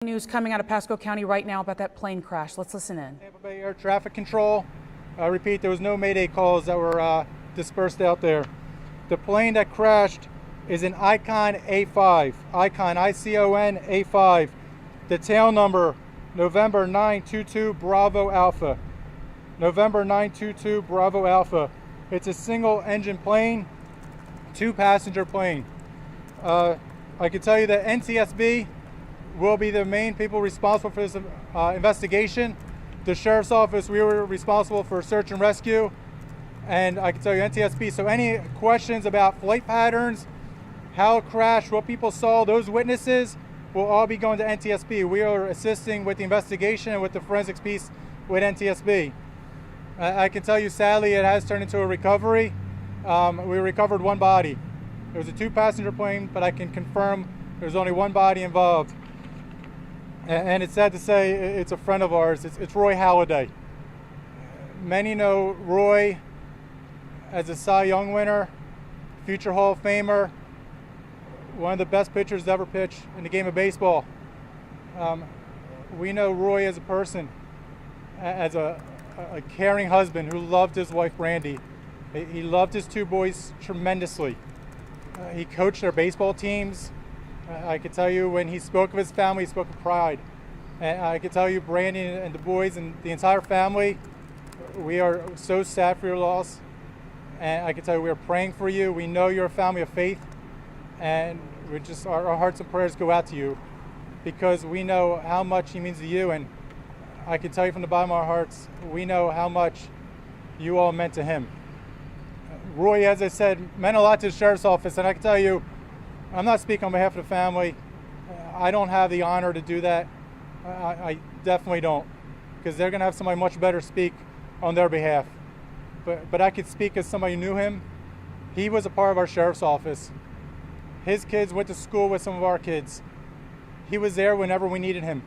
News coming out of Pasco County right now about that plane crash. Let's listen in. Tampa Bay Air Traffic Control. I repeat, there was no Mayday calls that were dispersed out there. The plane that crashed is an Icon A5. Icon, I-C-O-N A5. The tail number, November 922 Bravo Alpha. November 922 Bravo Alpha. It's a single engine plane, 2-passenger plane. I can tell you that NTSB will be the main people responsible for this investigation. The Sheriff's Office, we were responsible for search and rescue, and I can tell you NTSB. So any questions about flight patterns, how it crashed, what people saw, those witnesses will all be going to NTSB. We are assisting with the investigation and with the forensics piece with NTSB. I can tell you, sadly, it has turned into a recovery. We recovered one body. It was a 2-passenger plane, but I can confirm there's only one body involved. And it's sad to say it's a friend of ours. It's Roy Halladay. Many know Roy as a Cy Young winner, future Hall of Famer, one of the best pitchers to ever pitch in the game of baseball. We know Roy as a person, as a caring husband who loved his wife Brandy. He loved his 2 boys tremendously. He coached their baseball teams. I can tell you when he spoke of his family, he spoke of pride. And I can tell you, Brandy and the boys and the entire family, we are so sad for your loss. And I can tell you, we are praying for you. We know you're a family of faith. And we just, our hearts and prayers go out to you because we know how much he means to you. And I can tell you from the bottom of our hearts, we know how much you all meant to him. Roy, as I said, meant a lot to the Sheriff's Office. And I can tell you, I'm not speaking on behalf of the family. I don't have the honor to do that. I definitely don't, because they're going to have somebody much better speak on their behalf. But I could speak as somebody who knew him. He was a part of our Sheriff's Office. His kids went to school with some of our kids. He was there whenever we needed him.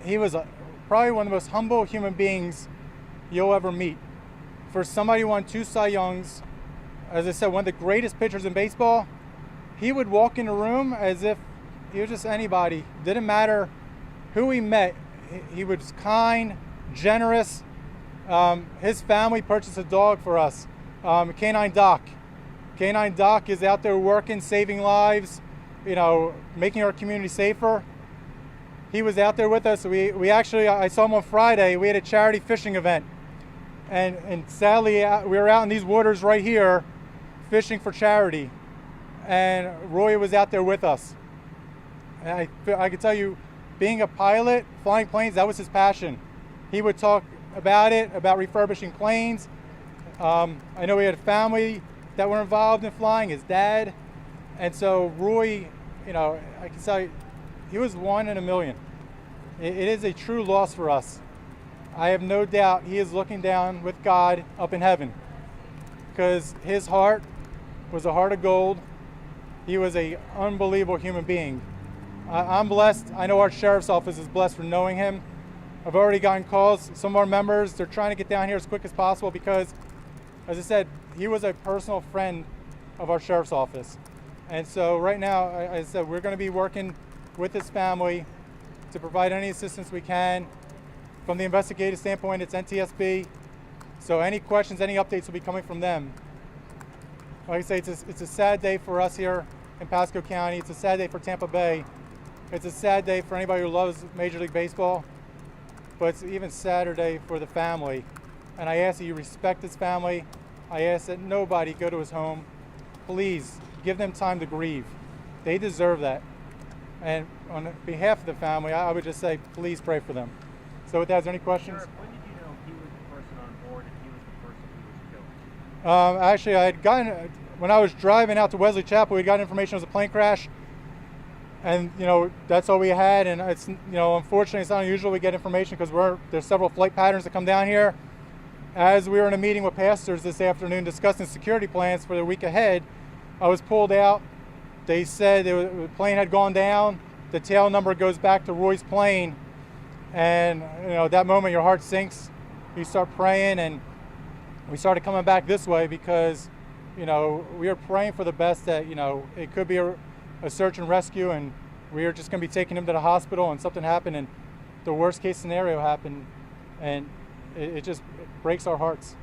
He was probably one of the most humble human beings you'll ever meet. For somebody who won 2 Cy Youngs, as I said, one of the greatest pitchers in baseball, he would walk in the room as if he was just anybody. Didn't matter who he met. He was kind, generous. His family purchased a dog for us, Canine Doc. Canine Doc is out there working, saving lives, making our community safer. He was out there with us. We actually, I saw him on Friday. We had a charity fishing event. And sadly, we were out in these waters right here fishing for charity. And Roy was out there with us. And I can tell you, being a pilot, flying planes, that was his passion. He would talk about it, about refurbishing planes. I know he had a family that were involved in flying, his dad. And so Roy, I can tell you, he was 1 in a million. It is a true loss for us. I have no doubt he is looking down with God up in heaven, because his heart was a heart of gold. He was an unbelievable human being. I'm blessed. I know our Sheriff's Office is blessed for knowing him. I've already gotten calls. Some of our members, they're trying to get down here as quick as possible because, as I said, he was a personal friend of our Sheriff's Office. And so right now, as I said, we're going to be working with his family to provide any assistance we can. From the investigative standpoint, it's NTSB. So any questions, any updates will be coming from them. Like I say, it's a sad day for us here in Pasco County. It's a sad day for Tampa Bay. It's a sad day for anybody who loves Major League Baseball. But it's even sadder day for the family. And I ask that you respect his family. I ask that nobody go to his home. Please give them time to grieve. They deserve that. And on behalf of the family, I would just say, please pray for them. So with that, is there any questions? Sure. When did you know he was the person on board and he was the person who was killed? Actually, I had gotten, when I was driving out to Wesley Chapel, we got information it was a plane crash. And, that's all we had. And it's, unfortunately, it's not unusual we get information because there's several flight patterns that come down here. As we were in a meeting with pastors this afternoon discussing security plans for the week ahead, I was pulled out. They said the plane had gone down. The tail number goes back to Roy's plane. And, that moment your heart sinks. You start praying, and we started coming back this way because, we are praying for the best that, it could be a search and rescue, and we were just going to be taking him to the hospital, and something happened, and the worst case scenario happened, and it just breaks our hearts.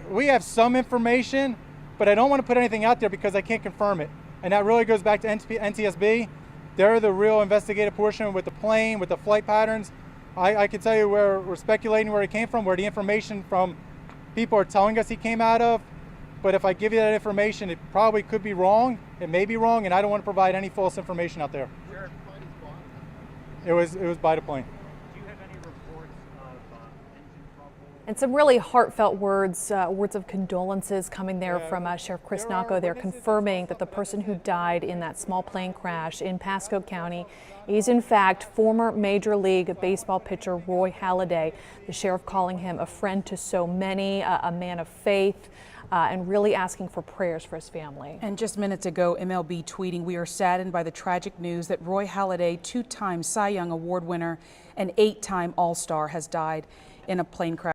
We have some information, but I don't want to put anything out there because I can't confirm it. And that really goes back to NTSB. They're the real investigative portion with the plane, with the flight patterns. I can tell you where we're speculating where he came from, where the information from people are telling us he came out of. But if I give you that information, it probably could be wrong. It may be wrong, and I don't want to provide any false information out there. Sure. It was by the plane. Do you have any reports of engine trouble? And some really heartfelt words of condolences coming there from Sheriff Chris Nacco. They're confirming that the person who died in that small plane crash in Pasco County is in fact former Major League Baseball pitcher Roy Halladay. The sheriff calling him a friend to so many, a man of faith, and really asking for prayers for his family. And just minutes ago, MLB tweeting, "We are saddened by the tragic news that Roy Halladay, 2-time Cy Young Award winner and 8-time All-Star, has died in a plane crash."